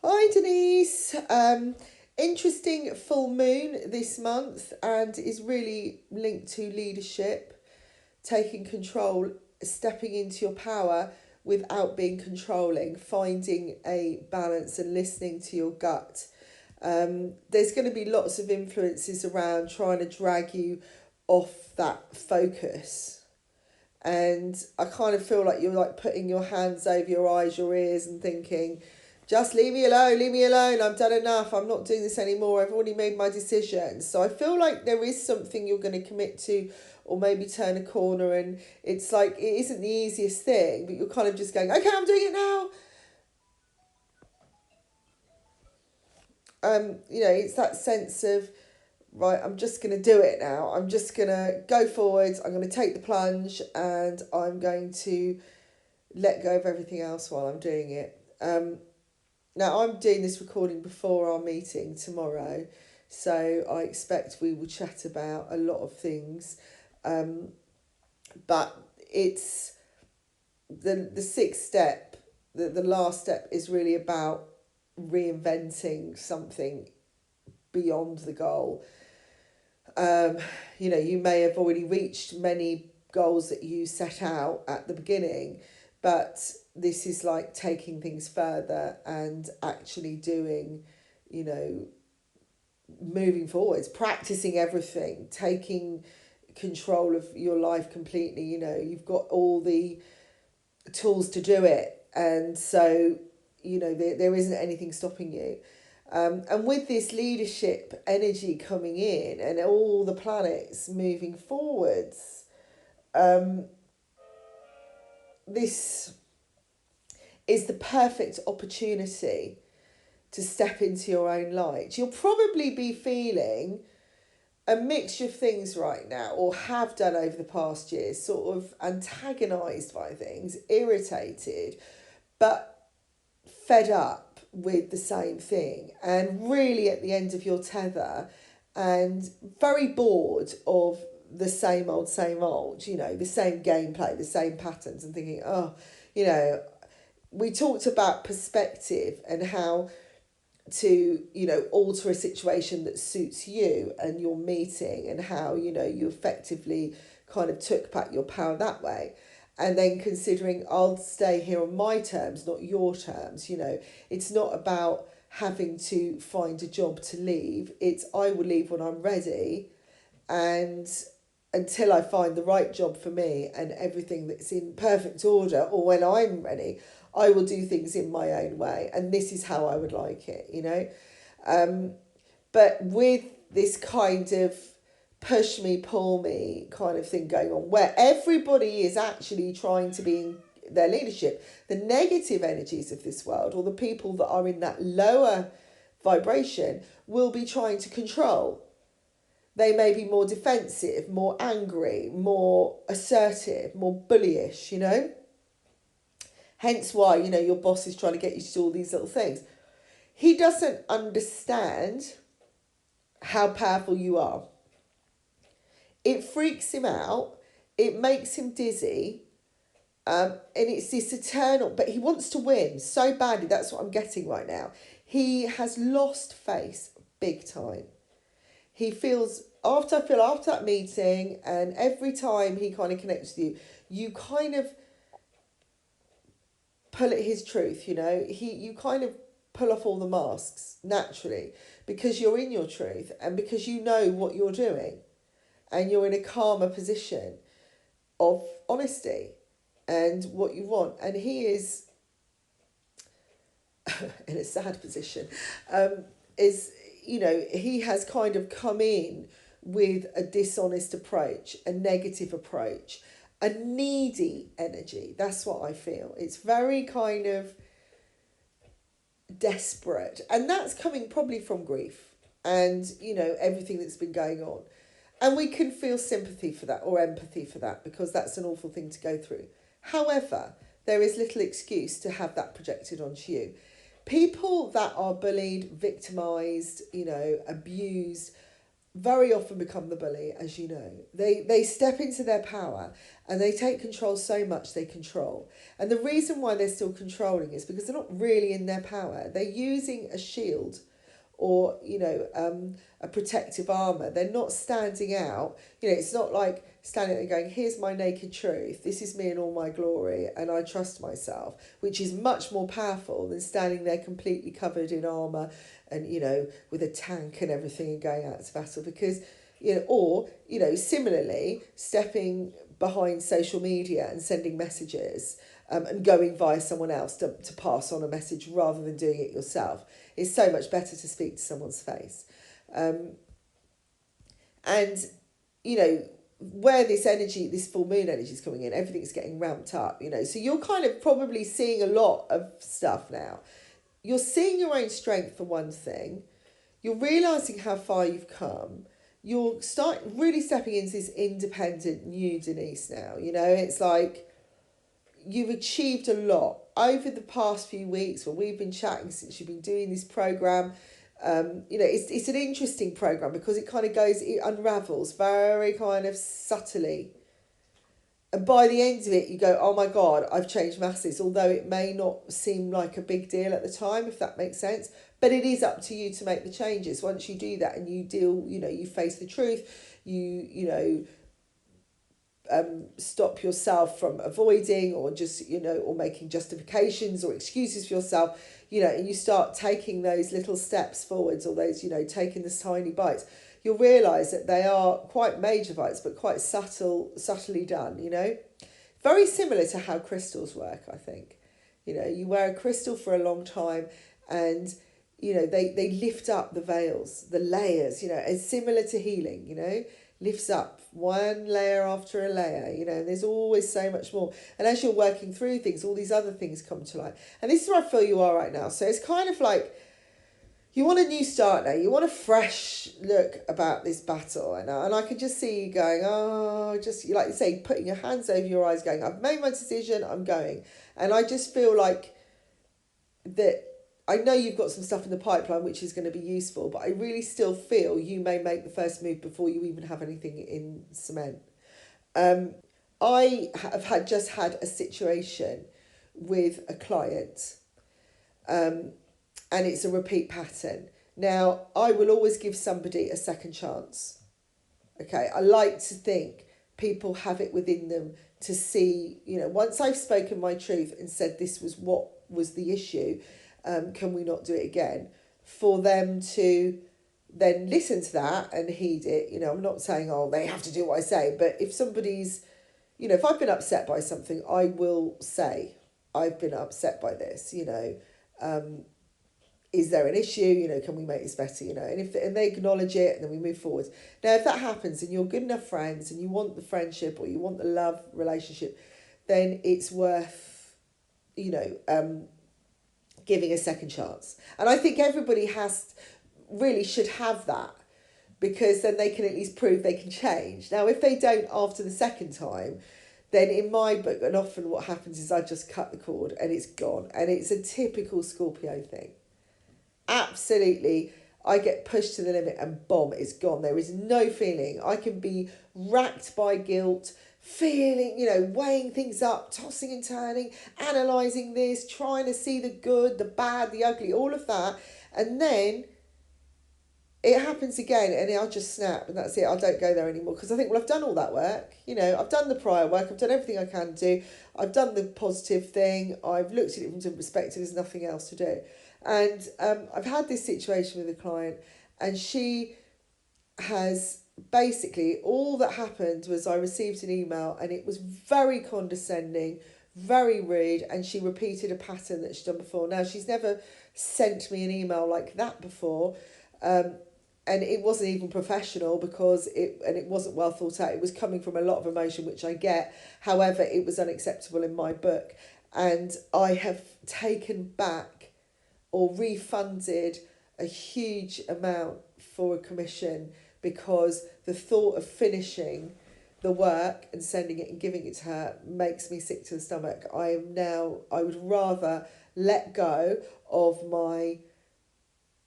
Hi Denise. Interesting full moon this month and is really linked to leadership, taking control, stepping into your power without being controlling, finding a balance and listening to your gut. There's going to be lots of influences around trying to drag you off that focus. And I kind of feel like you're like putting your hands over your eyes, your ears, and thinking, just leave me alone, I've done enough, I'm not doing this anymore, I've already made my decision. So I feel like there is something you're going to commit to, or maybe turn a corner, and it's like it isn't the easiest thing, but you're kind of just going, okay, I'm doing it now. It's that sense of, right, I'm just going to do it now. I'm just going to go forwards. I'm going to take the plunge and I'm going to let go of everything else while I'm doing it. Now, I'm doing this recording before our meeting tomorrow, so I expect we will chat about a lot of things. Um, but it's the sixth step, the last step is really about reinventing something beyond the goal. Um, you may have already reached many goals that you set out at the beginning, but this is like taking things further and actually doing, you know, moving forwards, practicing everything, taking control of your life completely. You've got all the tools to do it. And so, there isn't anything stopping you. And with this leadership energy coming in and all the planets moving forwards, um, this is the perfect opportunity to step into your own light. You'll probably be feeling a mixture of things right now, or have done over the past years, sort of antagonized by things, irritated, but fed up with the same thing, and really at the end of your tether, and very bored of the same old, the same gameplay, the same patterns, and thinking, oh, you know, we talked about perspective and how to alter a situation that suits you and your meeting, and how you effectively kind of took back your power that way, and then considering, I'll stay here on my terms, not your terms. It's not about having to find a job to leave, it's I will leave when I'm ready, and until I find the right job for me and everything that's in perfect order, or when I'm ready, I will do things in my own way. And this is how I would like it. But with this kind of push me, pull me kind of thing going on, where everybody is actually trying to be in their leadership, the negative energies of this world, or the people that are in that lower vibration, will be trying to control. They may be more defensive, more angry, more assertive, more bullyish. Hence why, your boss is trying to get you to do all these little things. He doesn't understand how powerful you are. It freaks him out. It makes him dizzy. And it's this eternal, but he wants to win so badly. That's what I'm getting right now. He has lost face big time. He feels, after that meeting, and every time he kind of connects with you, you kind of pull at his truth. You kind of pull off all the masks naturally, because you're in your truth, and because you know what you're doing, and you're in a calmer position of honesty and what you want. And he is in a sad position. Is he has kind of come in with a dishonest approach, a negative approach, a needy energy. That's what I feel. It's very kind of desperate, and that's coming probably from grief and everything that's been going on. And we can feel sympathy for that, or empathy for that, because that's an awful thing to go through. However, there is little excuse to have that projected onto you. People that are bullied, victimised, abused, very often become the bully, as you know. They step into their power and they take control so much they control. And the reason why they're still controlling is because they're not really in their power. They're using a shield or, a protective armour. They're not standing out. It's not like standing there going, here's my naked truth. This is me in all my glory and I trust myself, which is much more powerful than standing there completely covered in armour and, with a tank and everything and going out to battle. Because, similarly, stepping behind social media and sending messages and going via someone else to pass on a message rather than doing it yourself. It's so much better to speak to someone's face. And, where this energy, this full moon energy is coming in, everything's getting ramped up, So you're kind of probably seeing a lot of stuff now. You're seeing your own strength for one thing. You're realising how far you've come. You're really stepping into this independent new Denise now. It's like you've achieved a lot over the past few weeks when we've been chatting since you've been doing this programme. It's an interesting programme because it unravels very kind of subtly. And by the end of it, you go, oh my God, I've changed masses, although it may not seem like a big deal at the time, if that makes sense. But it is up to you to make the changes. Once you do that and you you face the truth, stop yourself from avoiding or just, or making justifications or excuses for yourself, and you start taking those little steps forwards or those, taking the tiny bites, you'll realise that they are quite major bites, but quite subtly done, Very similar to how crystals work, I think. You wear a crystal for a long time and, they lift up the veils, the layers, it's similar to healing, lifts up one layer after a layer, and there's always so much more. And as you're working through things, all these other things come to light. And this is where I feel you are right now. So it's kind of like you want a new start now. You want a fresh look about this battle. And I can just see you going, just like you say, putting your hands over your eyes going, I've made my decision, I'm going. And I just feel like that I know you've got some stuff in the pipeline which is going to be useful, but I really still feel you may make the first move before you even have anything in cement. I have just had a situation with a client, and it's a repeat pattern. Now, I will always give somebody a second chance. Okay, I like to think people have it within them to see, once I've spoken my truth and said this was what was the issue, can we not do it again? For them to then listen to that and heed it. I'm not saying, they have to do what I say, but if somebody's, if I've been upset by something, I will say, I've been upset by this, is there an issue? Can we make this better? And they acknowledge it and then we move forward. Now, if that happens and you're good enough friends and you want the friendship or you want the love relationship, then it's worth, giving a second chance. And I think everybody really should have that, because then they can at least prove they can change. Now, if they don't after the second time, then in my book, and often what happens is I just cut the cord and it's gone. And it's a typical Scorpio thing. Absolutely. I get pushed to the limit and boom, it's gone. There is no feeling. I can be racked by guilt, feeling, weighing things up, tossing and turning, analysing this, trying to see the good, the bad, the ugly, all of that. And then it happens again and I'll just snap and that's it. I don't go there anymore because I think, well, I've done all that work. I've done the prior work. I've done everything I can do. I've done the positive thing. I've looked at it from different perspectives. There's nothing else to do. And I've had this situation with a client and she has basically, all that happened was I received an email and it was very condescending, very rude, and she repeated a pattern that she'd done before. Now, she's never sent me an email like that before, and it wasn't even professional because it wasn't well thought out. It was coming from a lot of emotion, which I get. However, it was unacceptable in my book, and I have taken back or refunded a huge amount for a commission because the thought of finishing the work and sending it and giving it to her makes me sick to the stomach. I would rather let go of my,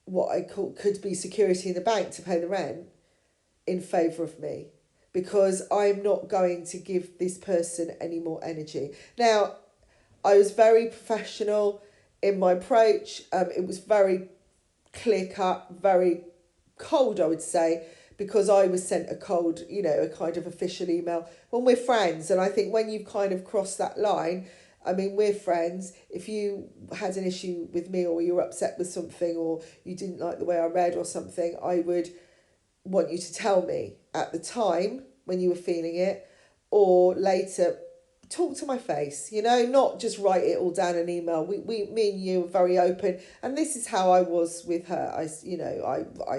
what I call, could be security in the bank to pay the rent, in favour of me, because I'm not going to give this person any more energy. Now, I was very professional in my approach. It was very clear cut, very cold, I would say, because I was sent a cold, a kind of official email. When we're friends, and I think when you've kind of crossed that line, I mean, we're friends. If you had an issue with me, or you were upset with something, or you didn't like the way I read or something, I would want you to tell me at the time when you were feeling it, or later. Talk to my face, not just write it all down in an email. Me and you are very open, and this is how I was with her. I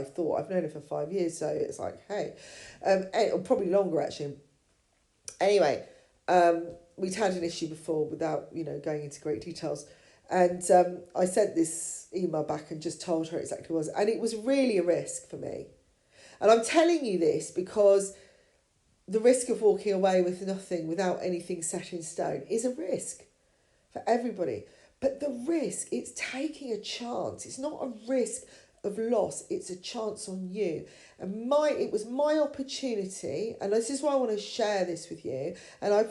thought, I've known her for 5 years, so it's like, hey, or probably longer actually. Anyway, we'd had an issue before without going into great details, and I sent this email back and just told her exactly what it was, and it was really a risk for me, and I'm telling you this because the risk of walking away with nothing, without anything set in stone, is a risk for everybody. But the risk, it's taking a chance. It's not a risk of loss, it's a chance on you. And it was my opportunity, and this is why I want to share this with you. And I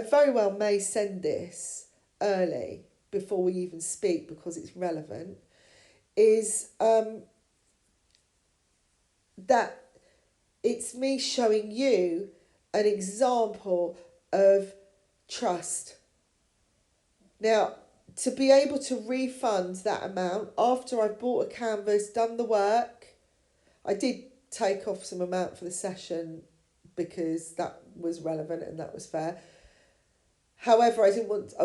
very well may send this early before we even speak, because it's relevant, is that it's me showing you an example of trust. Now, to be able to refund that amount after I've bought a canvas, done the work, I did take off some amount for the session because that was relevant and that was fair. However, I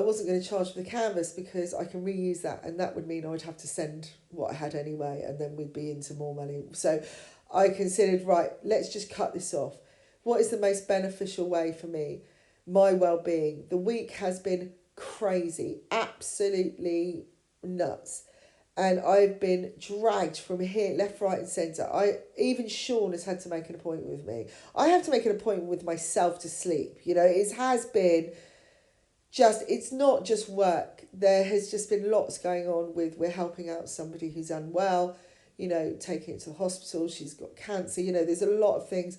wasn't going to charge for the canvas because I can reuse that, and that would mean I'd have to send what I had anyway, and then we'd be into more money. So I considered, right, let's just cut this off. What is the most beneficial way for me? My well-being. The week has been crazy, absolutely nuts. And I've been dragged from here, left, right and centre. Even Sean has had to make an appointment with me. I have to make an appointment with myself to sleep. It has been it's not just work. There has just been lots going on we're helping out somebody who's unwell, taking it to the hospital. She's got cancer. There's a lot of things,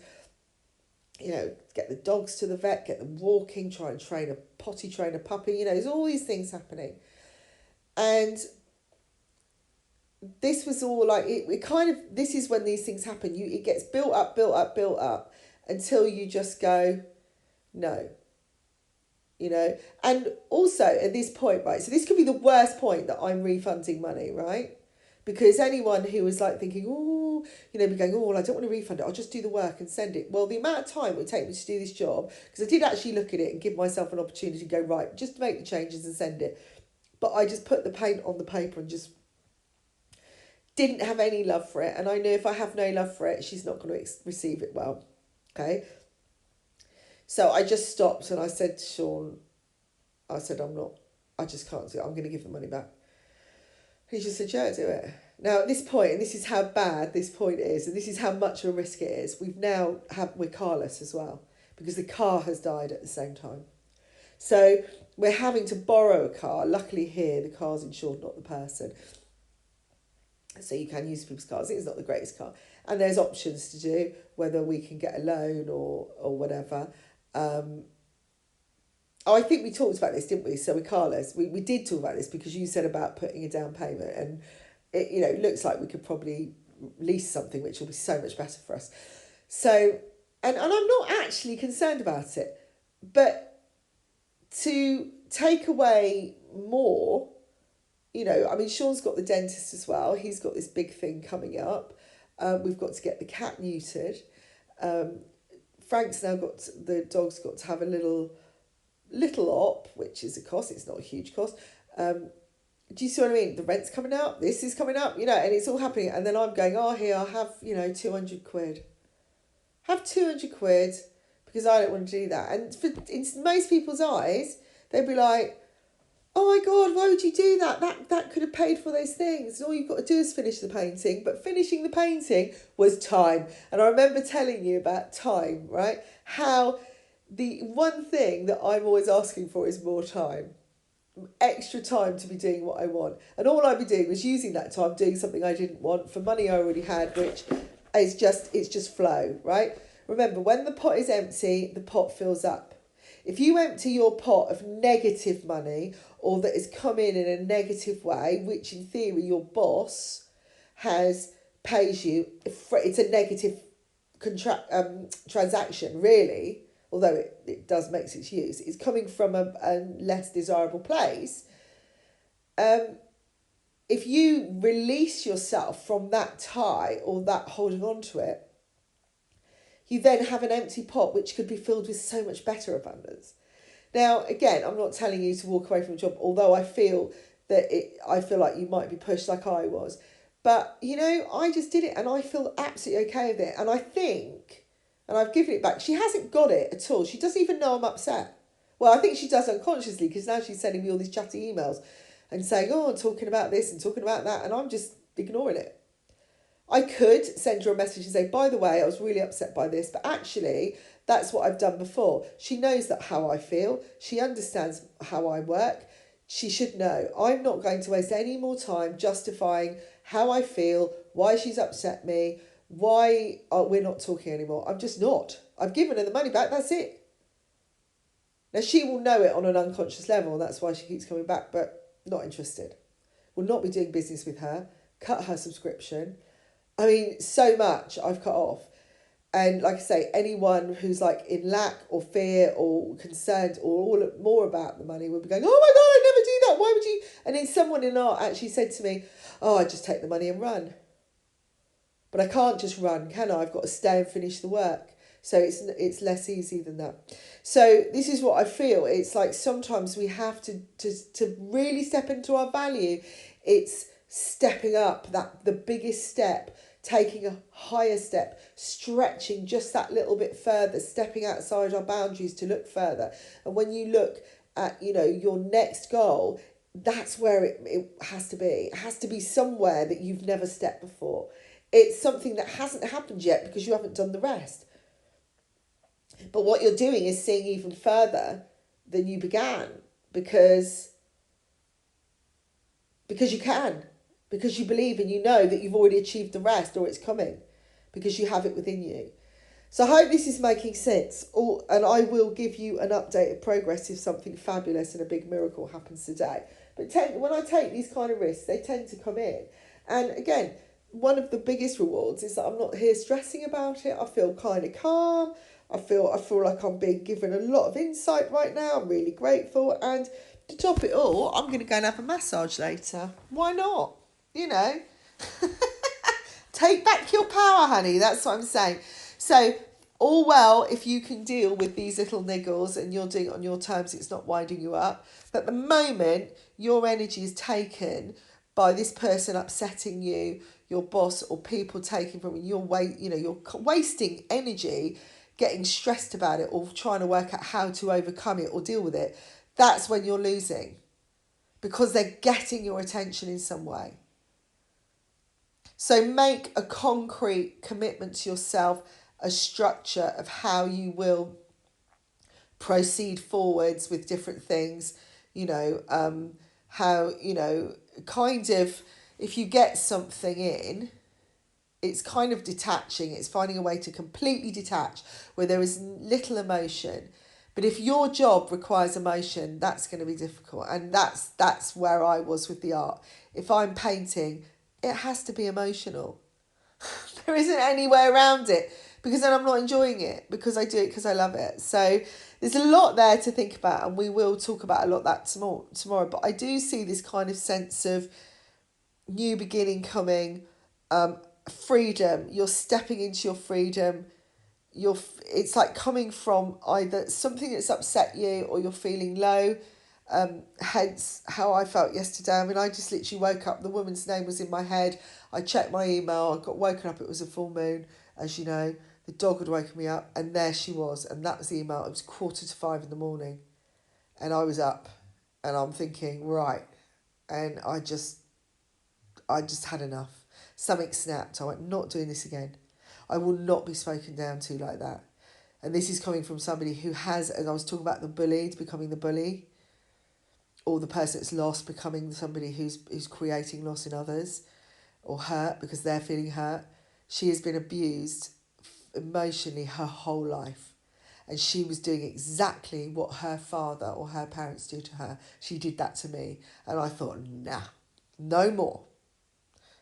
get the dogs to the vet, get them walking, try and potty train a puppy. There's all these things happening. And this was all like, this is when these things happen. It gets built up until you just go, no. And also at this point, right, so this could be the worst point that I'm refunding money, right? Because anyone who was like thinking, be going, I don't want to refund it, I'll just do the work and send it. Well, the amount of time it would take me to do this job, because I did actually look at it and give myself an opportunity to go, right, just make the changes and send it. But I just put the paint on the paper and just didn't have any love for it. And I knew if I have no love for it, she's not going to receive it well. Okay. So I just stopped and I said to Sean, I just can't do it. I'm going to give the money back. He just said, yeah, do it. Now at this point, and this is how bad this point is, and this is how much of a risk it is, we're carless as well, because the car has died at the same time. So we're having to borrow a car. Luckily here, the car's insured, not the person. So you can use people's cars. It's not the greatest car. And there's options to do, whether we can get a loan or whatever. I think we talked about this, didn't we? So with Carlos, we did talk about this because you said about putting a down payment, and it looks like we could probably lease something, which will be so much better for us. So, and I'm not actually concerned about it, but to take away more, Sean's got the dentist as well. He's got this big thing coming up. We've got to get the cat neutered. Frank's now the dog's got to have a little op, which is a cost. It's not a huge cost. Do you see what I mean? The rent's coming up. This is coming up, and it's all happening. And then I'm going, here, I'll have, 200 quid. Have 200 quid because I don't want to do that. And in most people's eyes, they'd be like, oh my God, why would you do that? That could have paid for those things. All you've got to do is finish the painting. But finishing the painting was time. And I remember telling you about time, right? How the one thing that I'm always asking for is more time. Extra time to be doing what I want. And all I'd be doing was using that time doing something I didn't want for money I already had, which It's just flow, right? Remember, when the pot is empty, the pot fills up. If you empty your pot of negative money, or that has come in a negative way, which in theory your boss pays you, it's a negative transaction, really, although it does makes its use, it's coming from a less desirable place. If you release yourself from that tie or that holding on to it, you then have an empty pot which could be filled with so much better abundance. Now, again, I'm not telling you to walk away from a job, although I feel like you might be pushed like I was. But, I just did it and I feel absolutely okay with it. And I think, and I've given it back, she hasn't got it at all. She doesn't even know I'm upset. Well, I think she does unconsciously, because now she's sending me all these chatty emails and saying, oh, I'm talking about this and talking about that. And I'm just ignoring it. I could send her a message and say, by the way, I was really upset by this, but actually that's what I've done before. She knows that how I feel. She understands how I work. She should know. I'm not going to waste any more time justifying how I feel, why she's upset me, why we're not talking anymore. I'm just not. I've given her the money back. That's it. Now, she will know it on an unconscious level, and that's why she keeps coming back, but not interested. Will not be doing business with her. Cut her subscription. I mean, so much I've cut off. And like I say, anyone who's like in lack or fear or concerned or all more about the money will be going, oh my God, I never do that. Why would you? And then someone in art actually said to me, oh, I just take the money and run. But I can't just run, can I? I've got to stay and finish the work. So it's less easy than that. So this is what I feel. It's like sometimes we have to really step into our value. It's stepping up, the biggest step, taking a higher step, stretching just that little bit further, stepping outside our boundaries to look further. And when you look at, your next goal, that's where it has to be. It has to be somewhere that you've never stepped before. It's something that hasn't happened yet because you haven't done the rest. But what you're doing is seeing even further than you began because you can. Because you believe and you know that you've already achieved the rest, or it's coming, because you have it within you. So I hope this is making sense. And I will give you an update of progress if something fabulous and a big miracle happens today. But when I take these kind of risks, they tend to come in. And again, one of the biggest rewards is that I'm not here stressing about it. I feel kind of calm. I feel like I'm being given a lot of insight right now. I'm really grateful. And to top it all, I'm going to go and have a massage later. Why not? Take back your power, honey. That's what I'm saying. So, all well if you can deal with these little niggles and you're doing it on your terms, it's not winding you up. But the moment your energy is taken by this person upsetting you, your boss, or people taking from you, you're wasting energy getting stressed about it or trying to work out how to overcome it or deal with it. That's when you're losing, because they're getting your attention in some way. So make a concrete commitment to yourself, a structure of how you will proceed forwards with different things, kind of, if you get something in, it's kind of detaching. It's finding a way to completely detach where there is little emotion. But if your job requires emotion, that's going to be difficult. And that's where I was with the art. If I'm painting, it has to be emotional. There isn't any way around it, because then I'm not enjoying it, because I do it because I love it. So there's a lot there to think about, and we will talk about a lot of that tomorrow. But I do see this kind of sense of new beginning coming, freedom. You're stepping into your freedom. It's like coming from either something that's upset you or you're feeling low. Hence how I felt yesterday. I mean, I just literally woke up. The woman's name was in my head. I checked my email. I got woken up. It was a full moon, as you know. The dog had woken me up, and there she was. And that was the email. It was 4:45 in the morning, and I was up, and I'm thinking, right. And I just had enough. Something snapped. I went, not doing this again. I will not be spoken down to like that. And this is coming from somebody who has, as I was talking about the bullied, becoming the bully, or the person that's lost becoming somebody who's creating loss in others, or hurt because they're feeling hurt. She has been abused emotionally her whole life. And she was doing exactly what her father or her parents do to her. She did that to me. And I thought, nah, no more.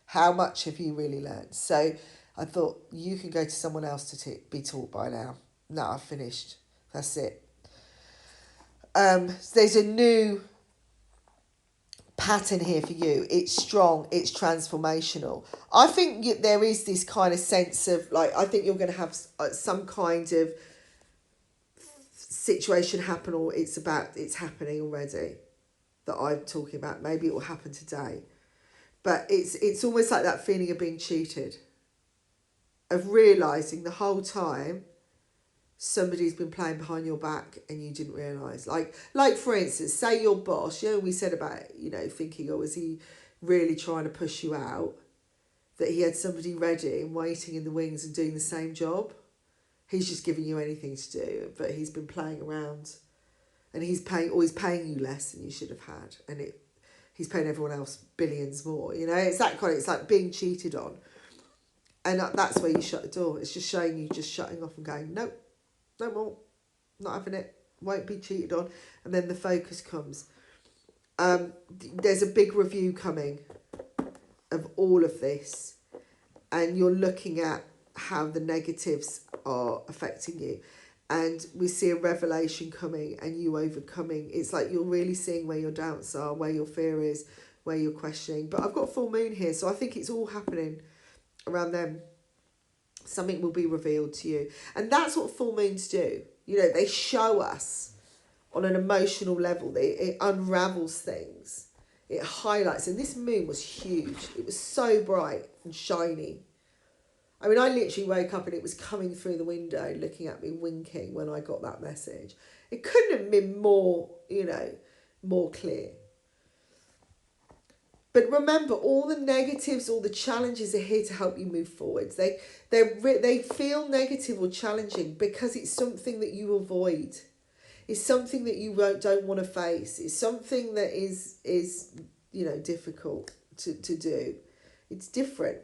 How much have you really learned? So I thought, you can go to someone else to be taught by now. No, I've finished. That's it. There's a new pattern here for you. It's strong, it's transformational. I think there is this kind of sense of, like, I think you're going to have some kind of situation happen, or it's happening already, that I'm talking about. Maybe it will happen today. But it's almost like that feeling of being cheated, of realising the whole time somebody's been playing behind your back and you didn't realise. Like for instance, say your boss, we said about, thinking, oh, is he really trying to push you out? That he had somebody ready and waiting in the wings and doing the same job. He's just giving you anything to do, but he's been playing around, and he's paying you less than you should have had, and he's paying everyone else billions more. It's that kind of, it's like being cheated on, and that's where you shut the door. It's just showing you just shutting off and going, nope, no more, not having it, won't be cheated on. And then the focus comes. There's a big review coming of all of this, and you're looking at how the negatives are affecting you, and we see a revelation coming and you overcoming. It's like you're really seeing where your doubts are, where your fear is, where you're questioning. But I've got full moon here, so I think it's all happening around them. Something will be revealed to you, and that's what full moons do. They show us on an emotional level. It unravels things, it highlights. And this moon was huge. It was so bright and shiny. I mean, I literally woke up and it was coming through the window, looking at me, winking when I got that message. It couldn't have been more, more clear. But remember, all the negatives, all the challenges are here to help you move forwards. They feel negative or challenging because it's something that you avoid. It's something that you don't want to face. It's something that is difficult to do. It's different.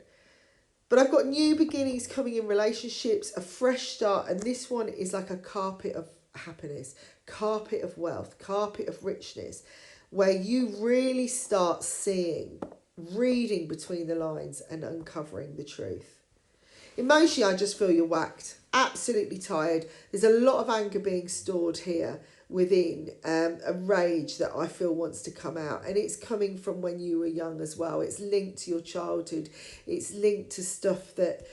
But I've got new beginnings coming in relationships, a fresh start, and this one is like a carpet of happiness, carpet of wealth, carpet of richness, where you really start seeing, reading between the lines and uncovering the truth. Emotionally, I just feel you're whacked, absolutely tired. There's a lot of anger being stored here within, a rage that I feel wants to come out, and it's coming from when you were young as well. It's linked to your childhood. It's linked to stuff that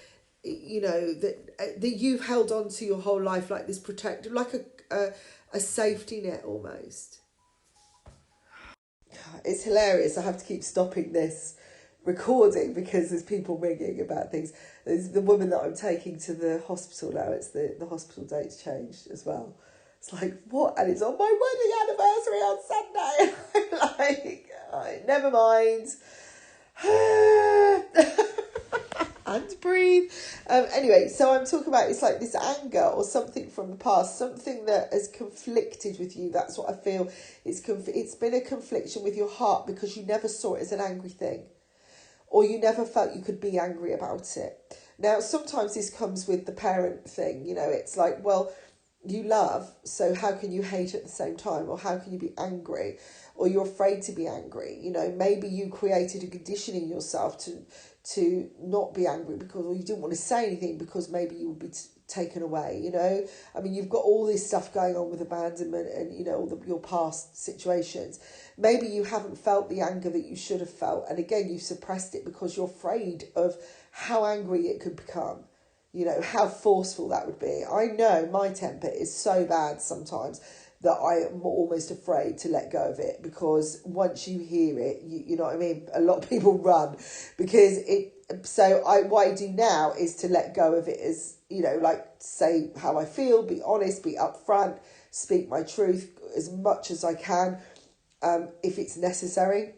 that you've held on to your whole life, like this protective, like a safety net almost. It's hilarious. I have to keep stopping this recording because there's people ringing about things. There's the woman that I'm taking to the hospital now. It's the hospital date's changed as well. It's like, what? And it's on my wedding anniversary on Sunday. I'm like, never mind. And breathe. Anyway, so I'm talking about, it's like this anger or something from the past, something that has conflicted with you. That's what I feel. It's been a confliction with your heart because you never saw it as an angry thing, or you never felt you could be angry about it. Now, sometimes this comes with the parent thing. It's like, well, you love, so how can you hate at the same time? Or how can you be angry? Or you're afraid to be angry. Maybe you created a conditioning yourself to not be angry because, or you didn't want to say anything because maybe you would be taken away. I mean, you've got all this stuff going on with abandonment and, all your past situations. Maybe you haven't felt the anger that you should have felt. And again, you've suppressed it because you're afraid of how angry it could become. How forceful that would be. I know my temper is so bad sometimes that I am almost afraid to let go of it, because once you hear it, you know what I mean? A lot of people run because what I do now is to let go of it as, like say how I feel, be honest, be upfront, speak my truth as much as I can, if it's necessary.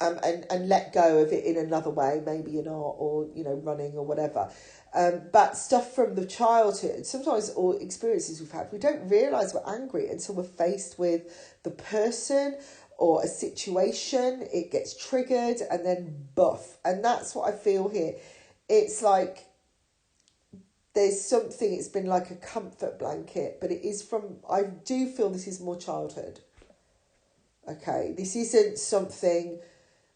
And let go of it in another way, maybe in art or, running or whatever. But stuff from the childhood, sometimes, or experiences we've had, we don't realise we're angry until we're faced with the person or a situation. It gets triggered and then buff. And that's what I feel here. it's like there's something, it's been like a comfort blanket, but it is from, I do feel this is more childhood. Okay, this isn't something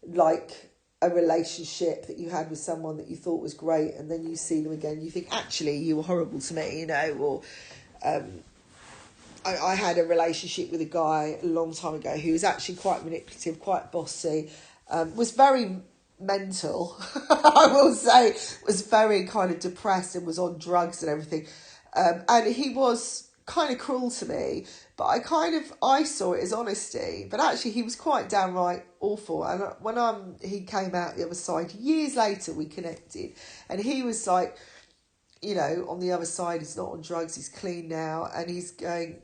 like a relationship that you had with someone that you thought was great, and then you see them again, you think, actually, you were horrible to me, you know, or I had a relationship with a guy a long time ago who was actually quite manipulative, quite bossy, was very mental, I will say, was very kind of depressed and was on drugs and everything. And he was kind of cruel to me, but I saw it as honesty. But actually he was quite downright awful. And when he came out the other side, years later we connected, and he was like, you know, on the other side, he's not on drugs, he's clean now, and he's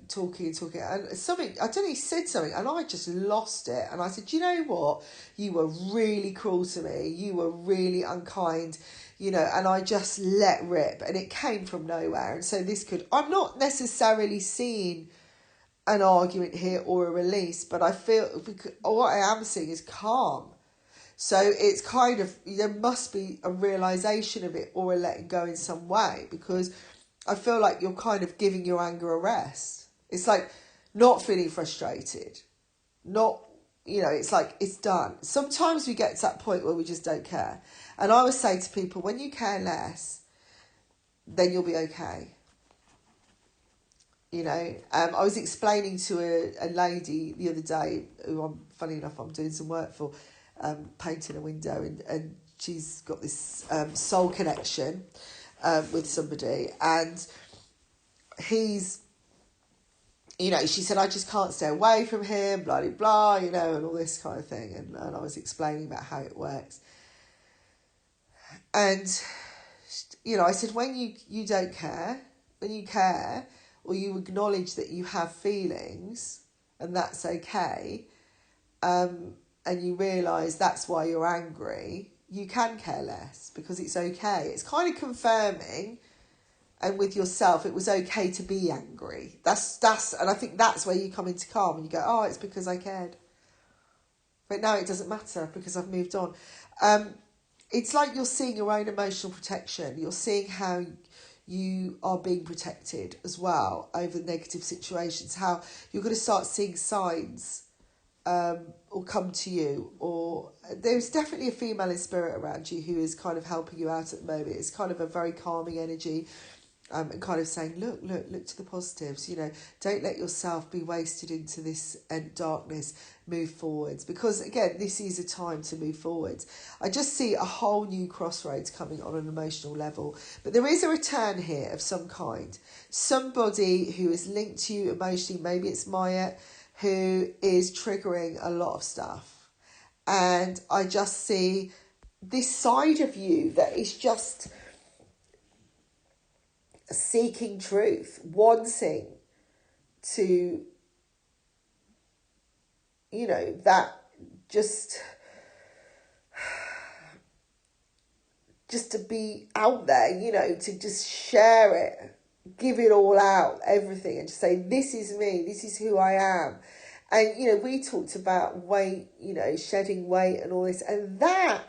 talking, and something, I don't know, he said something, and I just lost it, and I said, you know what, you were really cruel to me, you were really unkind, you know, and I just let rip, and it came from nowhere, and so I'm not necessarily seeing an argument here or a release, but I feel, what I am seeing is calm. So it's kind of, there must be a realisation of it or a letting go in some way, because I feel like you're kind of giving your anger a rest. It's like not feeling frustrated, not, you know, it's like it's done. Sometimes we get to that point where we just don't care. And I would say to people, when you care less, then you'll be okay. You know, I was explaining to a lady the other day who funny enough, I'm doing some work for, painting a window, and she's got this soul connection with somebody, and he's, you know, she said, I just can't stay away from him, blah, blah, blah, you know, and all this kind of thing, and I was explaining about how it works. And, you know, I said, when you don't care, when you care, or you acknowledge that you have feelings, and that's okay, and you realise that's why you're angry, you can care less, because it's okay. It's kind of confirming, and with yourself, it was okay to be angry. That's and I think that's where you come into calm, and you go, oh, it's because I cared. But now it doesn't matter, because I've moved on. It's like you're seeing your own emotional protection. You're seeing how you are being protected as well over negative situations, how you're going to start seeing signs or come to you, or there's definitely a female in spirit around you who is kind of helping you out at the moment. It's kind of a very calming energy, and kind of saying, look to the positives, you know, don't let yourself be wasted into this darkness, move forwards, because again, this is a time to move forwards. I just see a whole new crossroads coming on an emotional level, but there is a return here of some kind, somebody who is linked to you emotionally, maybe it's Maya, who is triggering a lot of stuff. And I just see this side of you that is just seeking truth, wanting to, you know, that just to be out there, you know, to just share it, give it all out, everything, and just say, this is me, this is who I am. And, you know, we talked about weight, you know, shedding weight and all this, and that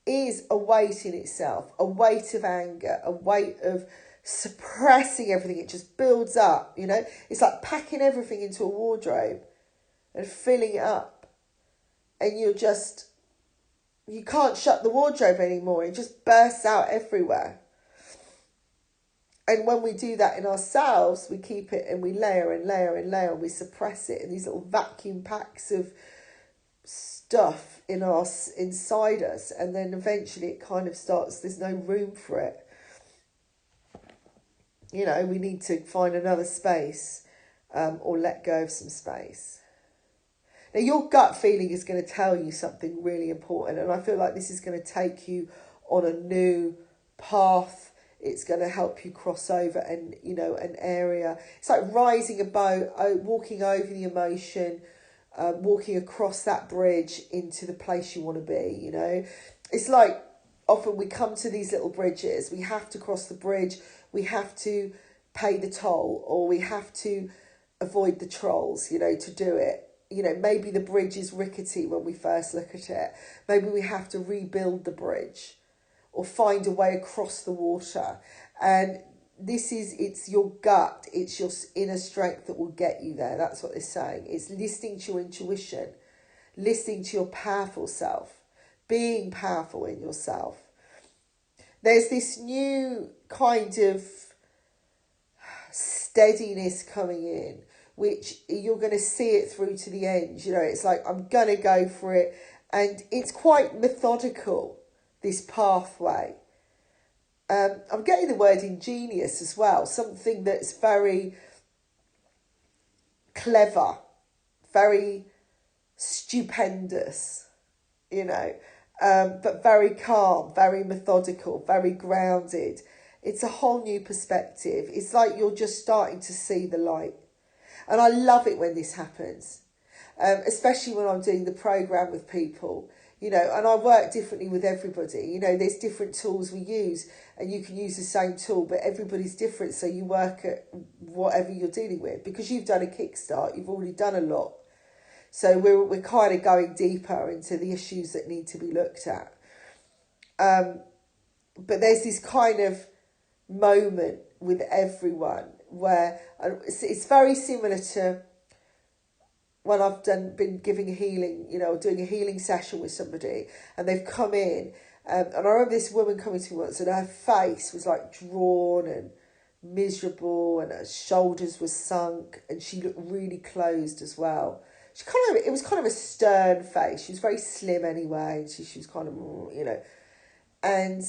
is a weight in itself, a weight of anger, a weight of suppressing everything. It just builds up, you know. It's like packing everything into a wardrobe and filling it up, and you can't shut the wardrobe anymore. It just bursts out everywhere. And when we do that in ourselves, we keep it and we layer and layer and layer, and we suppress it in these little vacuum packs of stuff inside us, and then eventually it kind of starts, there's no room for it. You know, we need to find another space, or let go of some space. Now, your gut feeling is going to tell you something really important, and I feel like this is going to take you on a new path. It's going to help you cross over an area. It's like rising a boat, walking over the emotion, walking across that bridge into the place you want to be, you know. It's like often we come to these little bridges. We have to cross the bridge. We have to pay the toll, or we have to avoid the trolls, you know, to do it. You know, maybe the bridge is rickety when we first look at it. Maybe we have to rebuild the bridge. or find a way across the water. And it's your gut, it's your inner strength that will get you there. That's what they're saying. It's listening to your intuition, listening to your powerful self, being powerful in yourself. There's this new kind of steadiness coming in, which you're going to see it through to the end. You know, it's like, I'm going to go for it. And it's quite methodical, this pathway. I'm getting the word ingenious as well. Something that's very clever, very stupendous, you know, but very calm, very methodical, very grounded. It's a whole new perspective. It's like you're just starting to see the light. And I love it when this happens, especially when I'm doing the program with people, you know, and I work differently with everybody. You know, there's different tools we use, and you can use the same tool, but everybody's different. So you work at whatever you're dealing with. Because you've done a kickstart, you've already done a lot. So we're kind of going deeper into the issues that need to be looked at. But there's this kind of moment with everyone where it's very similar to when I've been giving a healing, you know, doing a healing session with somebody, and they've come in, and I remember this woman coming to me once, and her face was like drawn and miserable, and her shoulders were sunk, and she looked really closed as well. It was kind of a stern face. She was very slim anyway, and she was kind of, you know, and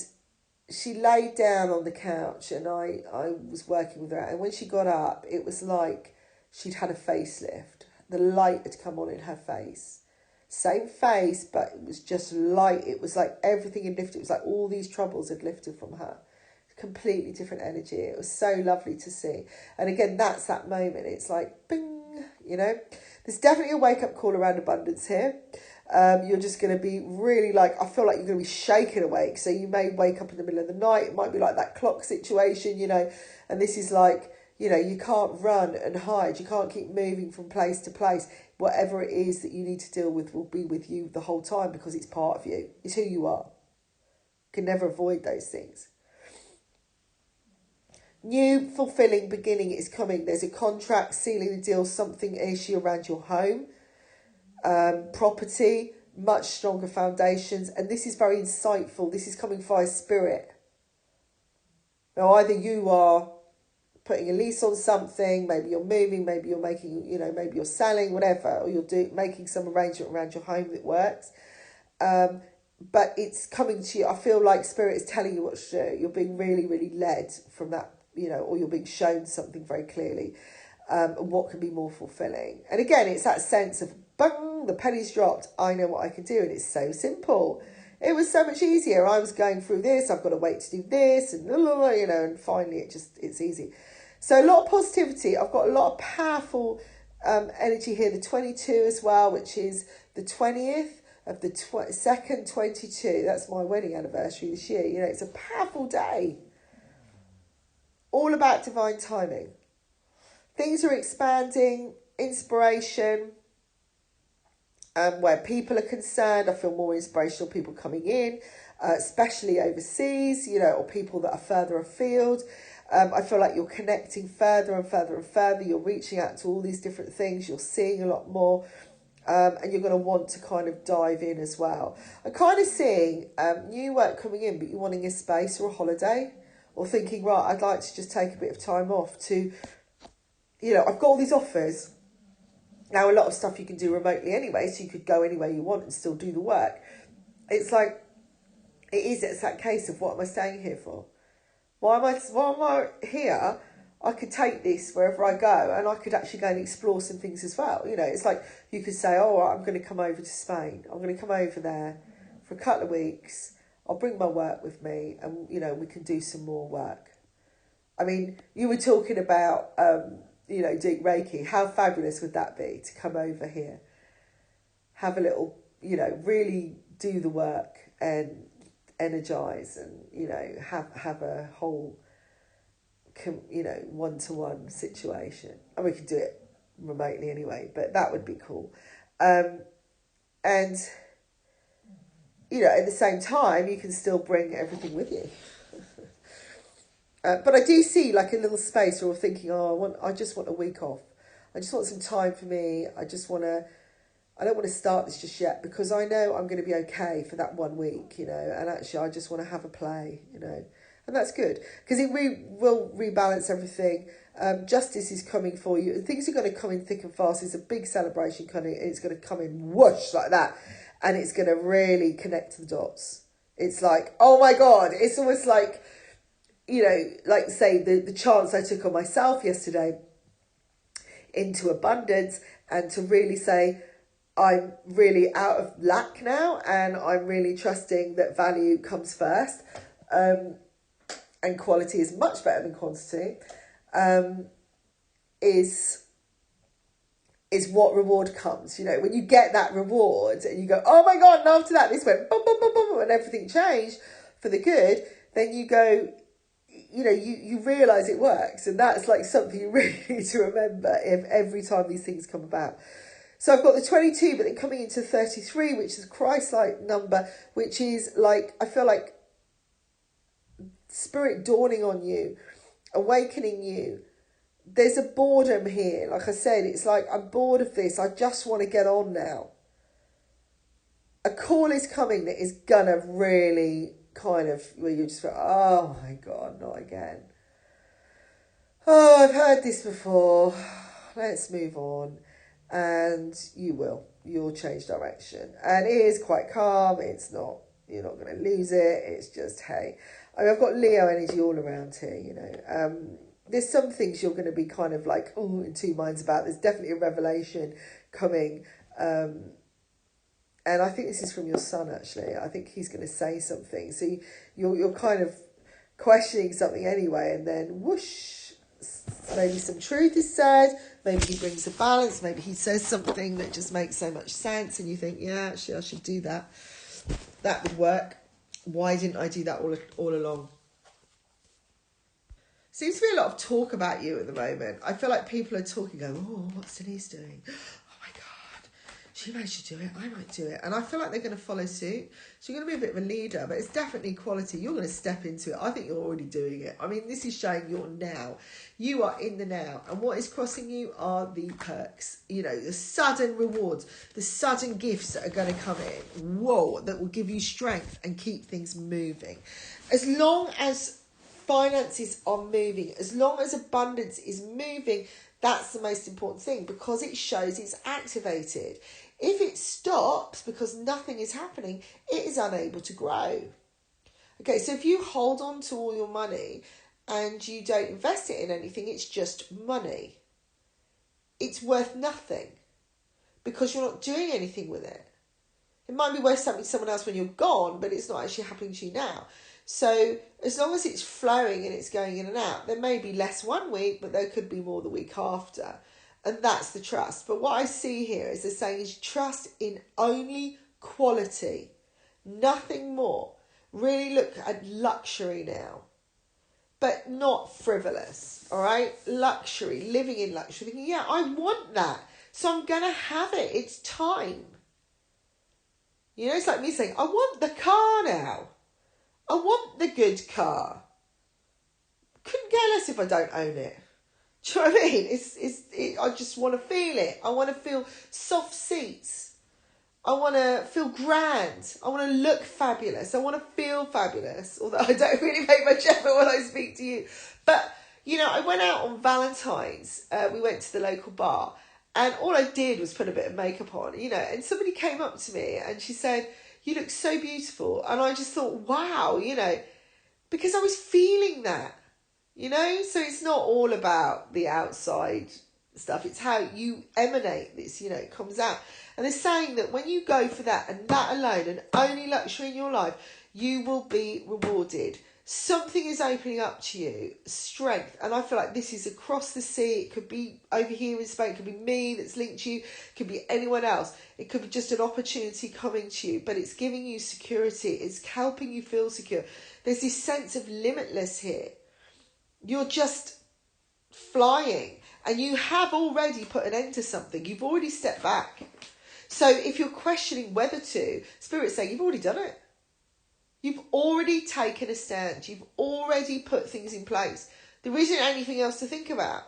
she laid down on the couch, and I was working with her, and when she got up, it was like she'd had a facelift. The light had come on in her face. Same face, but it was just light. It was like everything had lifted. It was like all these troubles had lifted from her. Completely different energy. It was so lovely to see. And again, that's that moment. It's like, bing, you know. There's definitely a wake-up call around abundance here. You're just going to be really like, I feel like you're going to be shaken awake. So you may wake up in the middle of the night. It might be like that clock situation, you know. And this is like, you know, you can't run and hide. You can't keep moving from place to place. Whatever it is that you need to deal with will be with you the whole time because it's part of you. It's who you are. You can never avoid those things. New fulfilling beginning is coming. There's a contract, sealing the deal, something issue around your home, property, much stronger foundations. And this is very insightful. This is coming via spirit. Now, either you are putting a lease on something, maybe you're moving, maybe you're making, you know, maybe you're selling, whatever, or you're making some arrangement around your home that works. But it's coming to you. I feel like spirit is telling you what to do. You're being really, really led from that, you know, or you're being shown something very clearly. What can be more fulfilling? And again, it's that sense of, bang, the penny's dropped. I know what I can do. And it's so simple. It was so much easier. I was going through this. I've got to wait to do this. And, you know, and finally it's easy. So a lot of positivity. I've got a lot of powerful energy here. The 22 as well, which is the 20th of the 2nd, 22. That's my wedding anniversary this year. You know, it's a powerful day. All about divine timing. Things are expanding, inspiration. Where people are concerned, I feel more inspirational people coming in, especially overseas, you know, or people that are further afield. I feel like you're connecting further and further and further. You're reaching out to all these different things. You're seeing a lot more. And you're going to want to kind of dive in as well. I'm kind of seeing new work coming in, but you're wanting a space or a holiday, or thinking, right, I'd like to just take a bit of time off to, you know, I've got all these offers. Now, a lot of stuff you can do remotely anyway, so you could go anywhere you want and still do the work. It's like, it's that case of, what am I staying here for? Why am I here? I could take this wherever I go, and I could actually go and explore some things as well. You know, it's like you could say, oh, I'm going to come over to Spain. I'm going to come over there for a couple of weeks. I'll bring my work with me, and, you know, we can do some more work. I mean, you were talking about, you know, doing Reiki. How fabulous would that be to come over here, have a little, you know, really do the work and energize, and, you know, have a whole, you know, one-to-one situation. And we could do it remotely anyway, but that would be cool. And at the same time, you can still bring everything with you. But I do see like a little space where we're thinking, I just want a week off. I just want some time for me. I don't want to start this just yet because I know I'm going to be okay for that 1 week, and actually I just want to have a play, and that's good because it will rebalance everything. Justice is coming for you. Things are going to come in thick and fast. It's a big celebration coming. It's going to come in whoosh like that, and it's going to really connect the dots. It's like, oh my God, it's almost like, like say the chance I took on myself yesterday into abundance and to really say, I'm really out of lack now and I'm really trusting that value comes first, and quality is much better than quantity, is what reward comes. When you get that reward and you go, oh my God, and after that this went boom, boom, boom, boom, and everything changed for the good, then you go, you realise it works. And that's like something you really need to remember every time these things come about. So I've got the 22, but then coming into 33, which is a Christ-like number, which is like, I feel like spirit dawning on you, awakening you. There's a boredom here. Like I said, it's like, I'm bored of this. I just want to get on now. A call is coming that is going to really kind of, where you just go, oh my God, not again. Oh, I've heard this before. Let's move on. And you'll change direction. And it is quite calm. It's not, you're not going to lose it. It's just, hey, I've got Leo energy all around here, There's some things you're going to be kind of like, in two minds about. There's definitely a revelation coming. And I think this is from your son, actually. I think he's going to say something. So you're kind of questioning something anyway, and then whoosh, maybe some truth is said, maybe he brings a balance, maybe he says something that just makes so much sense and you think, yeah, actually I should do that. That would work. Why didn't I do that all along? Seems to be a lot of talk about you at the moment. I feel like people are talking, going, oh, what's Denise doing? Oh my God, she managed to do it, I might do it. And I feel like they're going to follow suit. So you're going to be a bit of a leader, but it's definitely quality. You're going to step into it. I think you're already doing it. I mean, this is showing you're now. You are in the now. And what is crossing you are the perks. The sudden rewards, the sudden gifts that are going to come in. Whoa, that will give you strength and keep things moving. As long as finances are moving, as long as abundance is moving, that's the most important thing because it shows it's activated. If it stops because nothing is happening, it is unable to grow. Okay, so if you hold on to all your money and you don't invest it in anything, it's just money. It's worth nothing because you're not doing anything with it. It might be worth something to someone else when you're gone, but it's not actually happening to you now. So as long as it's flowing and it's going in and out, there may be less 1 week, but there could be more the week after. And that's the trust. But what I see here is they're saying is trust in only quality, nothing more. Really look at luxury now, but not frivolous, all right? Luxury, living in luxury. Thinking, yeah, I want that, so I'm going to have it. It's time. It's like me saying, I want the car now. I want the good car. Couldn't care less if I don't own it. Do you know what I mean? I just want to feel it. I want to feel soft seats. I want to feel grand. I want to look fabulous. I want to feel fabulous. Although I don't really make much effort when I speak to you. But, I went out on Valentine's. We went to the local bar. And all I did was put a bit of makeup on, and somebody came up to me and she said, you look so beautiful. And I just thought, wow, because I was feeling that, So it's not all about the outside stuff. It's how you emanate this, it comes out. And they're saying that when you go for that and that alone and only luxury in your life, you will be rewarded. Something is opening up to you, strength. And I feel like this is across the sea. It could be over here in Spain. It could be me that's linked to you. It could be anyone else. It could be just an opportunity coming to you. But it's giving you security. It's helping you feel secure. There's this sense of limitless here. You're just flying. And you have already put an end to something. You've already stepped back. So if you're questioning whether to, Spirit's saying you've already done it. You've already taken a stand. You've already put things in place. There isn't anything else to think about.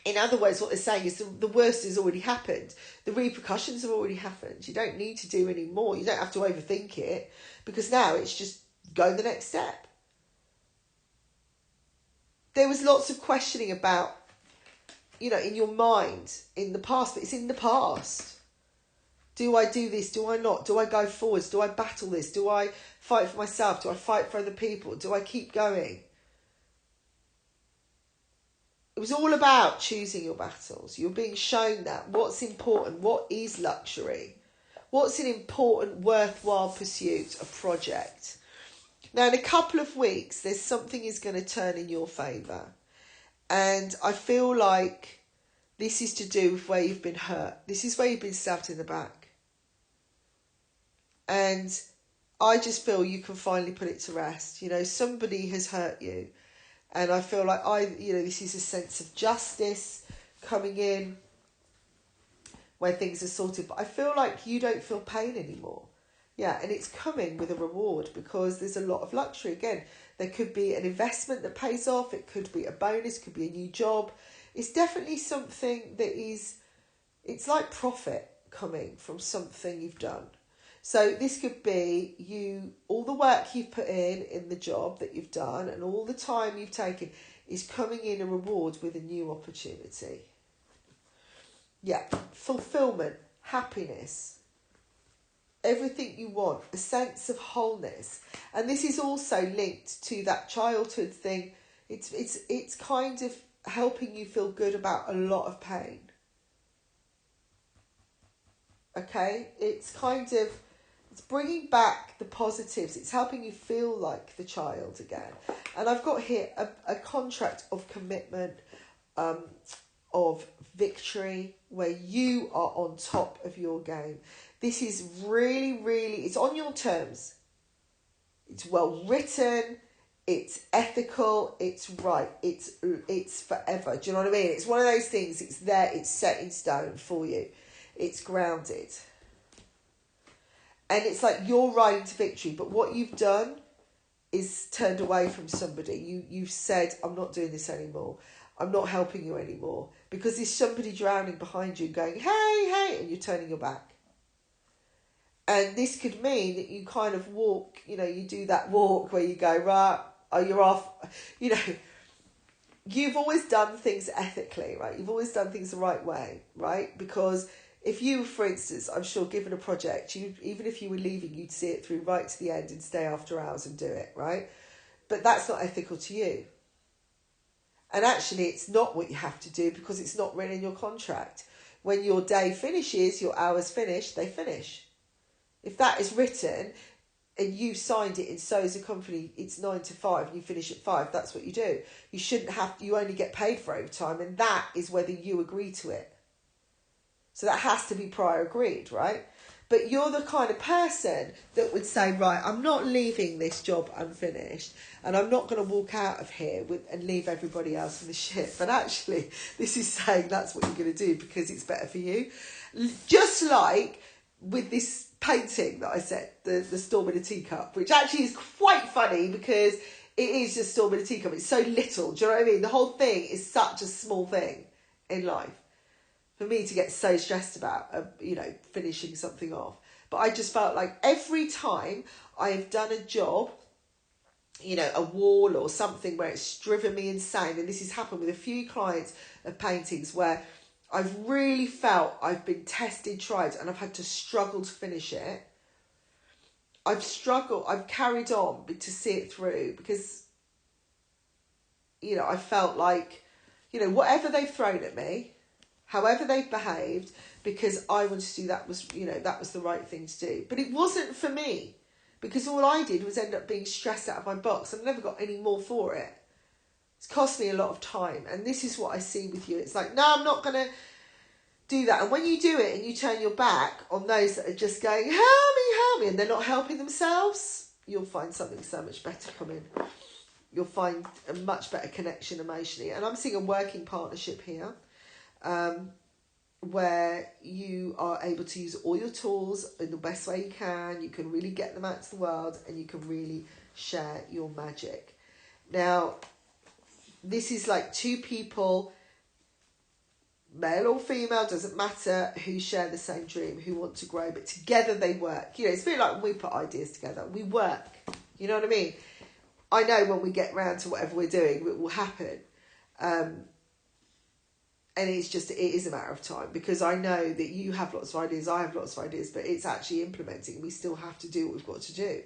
In other words, what they're saying is the worst has already happened. The repercussions have already happened. You don't need to do any more. You don't have to overthink it, because now it's just go the next step. There was lots of questioning about, in your mind in the past, but it's in the past. Do I do this? Do I not? Do I go forwards? Do I battle this? Do I fight for myself? Do I fight for other people? Do I keep going? It was all about choosing your battles. You're being shown that. What's important? What is luxury? What's an important, worthwhile pursuit, a project? Now, in a couple of weeks, there's something is going to turn in your favour. And I feel like this is to do with where you've been hurt. This is where you've been stabbed in the back. And I just feel you can finally put it to rest. Somebody has hurt you. And I feel like this is a sense of justice coming in where things are sorted. But I feel like you don't feel pain anymore. Yeah, and it's coming with a reward because there's a lot of luxury. Again, there could be an investment that pays off. It could be a bonus, could be a new job. It's definitely something that it's like profit coming from something you've done. So this could be all the work you've put in the job that you've done and all the time you've taken is coming in a reward with a new opportunity. Yeah, fulfillment, happiness, everything you want, a sense of wholeness. And this is also linked to that childhood thing. It's kind of helping you feel good about a lot of pain. Okay? It's bringing back the positives. It's helping you feel like the child again. And I've got here a contract of commitment, of victory, where you are on top of your game. This is really, really, it's on your terms. It's well written. It's ethical. It's right. It's forever. Do you know what I mean? It's one of those things. It's there. It's set in stone for you. It's grounded. And it's like you're riding to victory, but what you've done is turned away from somebody. You've said, I'm not doing this anymore. I'm not helping you anymore. Because there's somebody drowning behind you going, hey, and you're turning your back. And this could mean that you kind of walk, you do that walk where you go, right, you're off. You've always done things ethically, right? You've always done things the right way, right? Because if you, for instance, I'm sure, given a project, even if you were leaving, you'd see it through right to the end and stay after hours and do it, right? But that's not ethical to you. And actually, it's not what you have to do because it's not written in your contract. When your day finishes, your hours finish, they finish. If that is written and you signed it and so as a company, it's 9 to 5 and you finish at 5, that's what you do. You shouldn't have, you only get paid for overtime, and that is whether you agree to it. So that has to be prior agreed, right? But you're the kind of person that would say, right, I'm not leaving this job unfinished and I'm not going to walk out of here and leave everybody else in the shit. But actually, this is saying that's what you're going to do because it's better for you. Just like with this painting that I said, the Storm in a Teacup, which actually is quite funny because it is just Storm in a Teacup. It's so little, do you know what I mean? The whole thing is such a small thing in life. For me to get so stressed about, finishing something off. But I just felt like every time I have done a job, a wall or something where it's driven me insane, and this has happened with a few clients of paintings where I've really felt I've been tested, tried, and I've had to struggle to finish it. I've carried on to see it through because, I felt like, whatever they've thrown at me, however they've behaved, because I wanted to do that was the right thing to do. But it wasn't for me, because all I did was end up being stressed out of my box. I never got any more for it. It's cost me a lot of time. And this is what I see with you. It's like, no, I'm not going to do that. And when you do it and you turn your back on those that are just going, help me, and they're not helping themselves, you'll find something so much better come in. You'll find a much better connection emotionally. And I'm seeing a working partnership here. where you are able to use all your tools in the best way you can. You can really get them out to the world, and you can really share your magic. Now, this is like two people, male or female, doesn't matter, who share the same dream, who want to grow, but together they work. You know, it's a bit like when we put ideas together, we work. You know what I mean? I know when we get round to whatever we're doing, it will happen. And it is a matter of time, because I know that you have lots of ideas, I have lots of ideas, but it's actually implementing. We still have to do what we've got to do.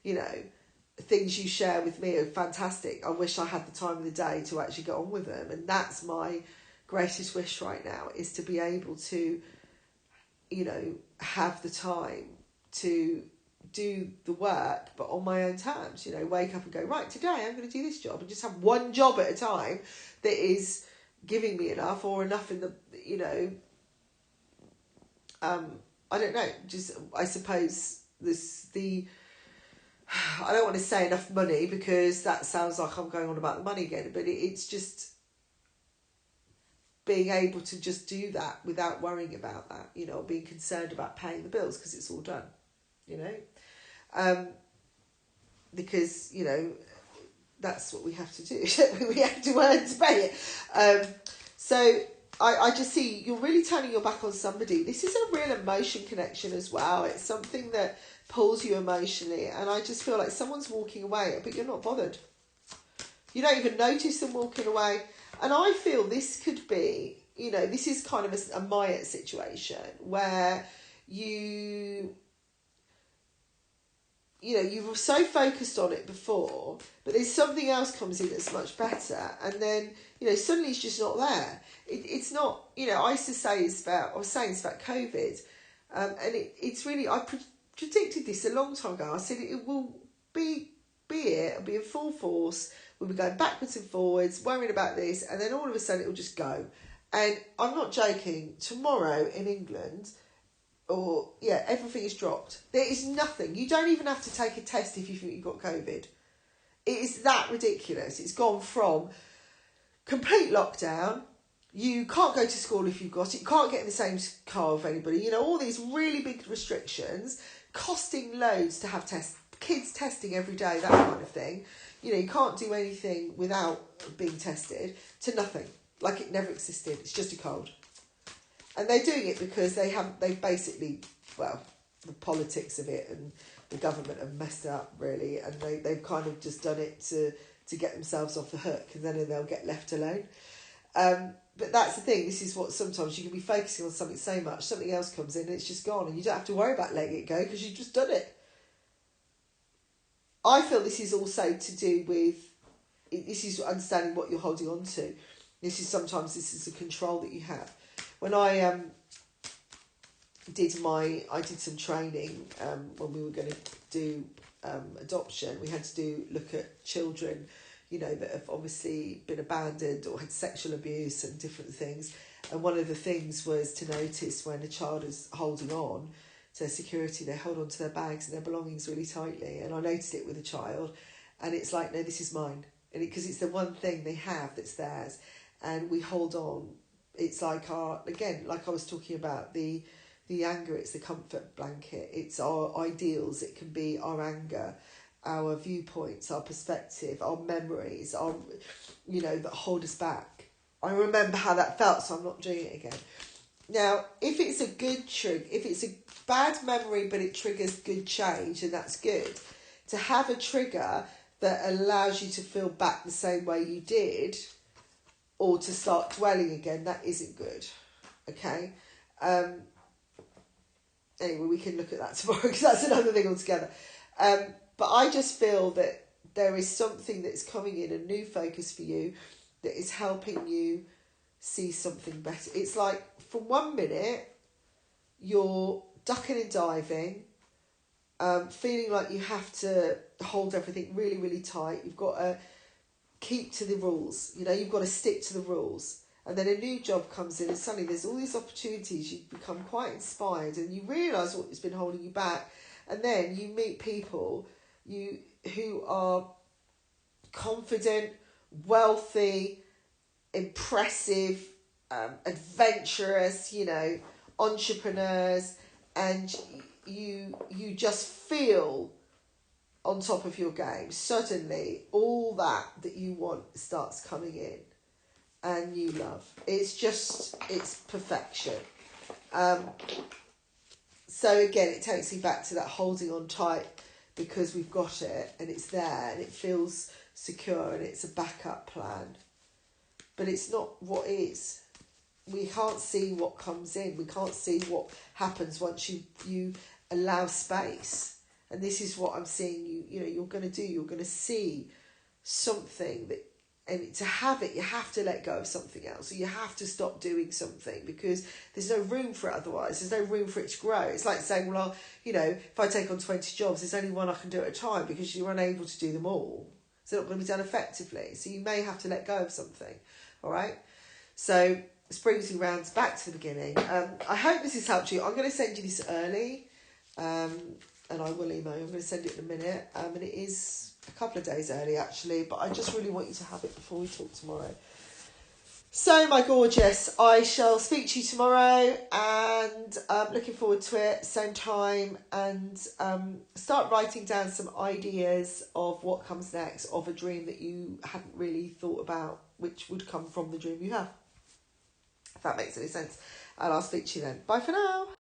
You know, things you share with me are fantastic. I wish I had the time of the day to actually get on with them. And that's my greatest wish right now, is to be able to, you know, have the time to do the work, but on my own terms. You know, wake up and go, right, today I'm going to do this job, and just have one job at a time that is giving me enough, or enough in the, you know, I don't know, just, I suppose I don't want to say enough money, because that sounds like I'm going on about the money again, but it's just being able to just do that without worrying about that, you know, being concerned about paying the bills, because it's all done, you know, because, you know, that's what we have to do. We have to earn to pay it. So I just see you're really turning your back on somebody. This is a real emotion connection as well. It's something that pulls you emotionally, and I just feel like someone's walking away, but you're not bothered. You don't even notice them walking away. And I feel this could be, you know, this is kind of a Maya situation where you know, you were so focused on it before, but then something else comes in that's much better, and then, you know, suddenly it's just not there. It's not, you know, I was saying it's about COVID, and it's really, I predicted this a long time ago. I said it will it'll be in full force. We'll be going backwards and forwards, worrying about this, and then all of a sudden it will just go. And I'm not joking, tomorrow in England, everything is dropped. There is nothing. You don't even have to take a test if you think you've got COVID. It is that ridiculous. It's gone from complete lockdown. You can't go to school if you've got it. You can't get in the same car with anybody. You know, all these really big restrictions, costing loads to have tests, kids testing every day, that kind of thing. You know, you can't do anything without being tested, to nothing. Like it never existed. It's just a cold. And they're doing it because they basically, well, the politics of it and the government have messed it up, really, and they've kind of just done it to get themselves off the hook, and then they'll get left alone. But that's the thing, this is what sometimes you can be focusing on something so much, something else comes in and it's just gone, and you don't have to worry about letting it go because you've just done it. I feel this is also to do with, this is understanding what you're holding on to. This is the control that you have. When I did some training when we were going to do adoption, we had to look at children, you know, that have obviously been abandoned or had sexual abuse and different things. And one of the things was to notice when a child is holding on to their security, they hold on to their bags and their belongings really tightly. And I noticed it with a child, and it's like, no, this is mine. And because it's the one thing they have that's theirs, and we hold on. It's like like I was talking about the anger, it's the comfort blanket, it's our ideals, it can be our anger, our viewpoints, our perspective, our memories, our, you know, that hold us back. I remember how that felt, so I'm not doing it again. Now, if it's a good trigger, if it's a bad memory but it triggers good change, then that's good. To have a trigger that allows you to feel back the same way you did, or to start dwelling again, that isn't good. Okay? Anyway, we can look at that tomorrow because that's another thing altogether. But I just feel that there is something that's coming in, a new focus for you, that is helping you see something better. It's like, for 1 minute, you're ducking and diving, feeling like you have to hold everything really, really tight. You've got to keep to the rules, you know, you've got to stick to the rules. And then a new job comes in and suddenly there's all these opportunities, you become quite inspired and you realise what has been holding you back. And then you meet people who are confident, wealthy, impressive, adventurous, you know, entrepreneurs, and you just feel on top of your game. Suddenly all that you want starts coming in, and you love. It's perfection. So again, it takes me back to that holding on tight, because we've got it and it's there and it feels secure and it's a backup plan. But it's not what is. We can't see what comes in. We can't see what happens once you allow space. And this is what I'm seeing you're going to do. You're going to see something that, and to have it, you have to let go of something else. So you have to stop doing something, because there's no room for it otherwise. There's no room for it to grow. It's like saying, well, if I take on 20 jobs, there's only one I can do at a time, because you're unable to do them all. It's not going to be done effectively. So you may have to let go of something. All right? So this brings me round back to the beginning. I hope this has helped you. I'm going to send you this early, and I will email you. I'm going to send it in a minute. And it is a couple of days early, actually, but I just really want you to have it before we talk tomorrow. So, my gorgeous, I shall speak to you tomorrow, and looking forward to it, same time, and start writing down some ideas of what comes next, of a dream that you hadn't really thought about, which would come from the dream you have. If that makes any sense. And I'll speak to you then. Bye for now.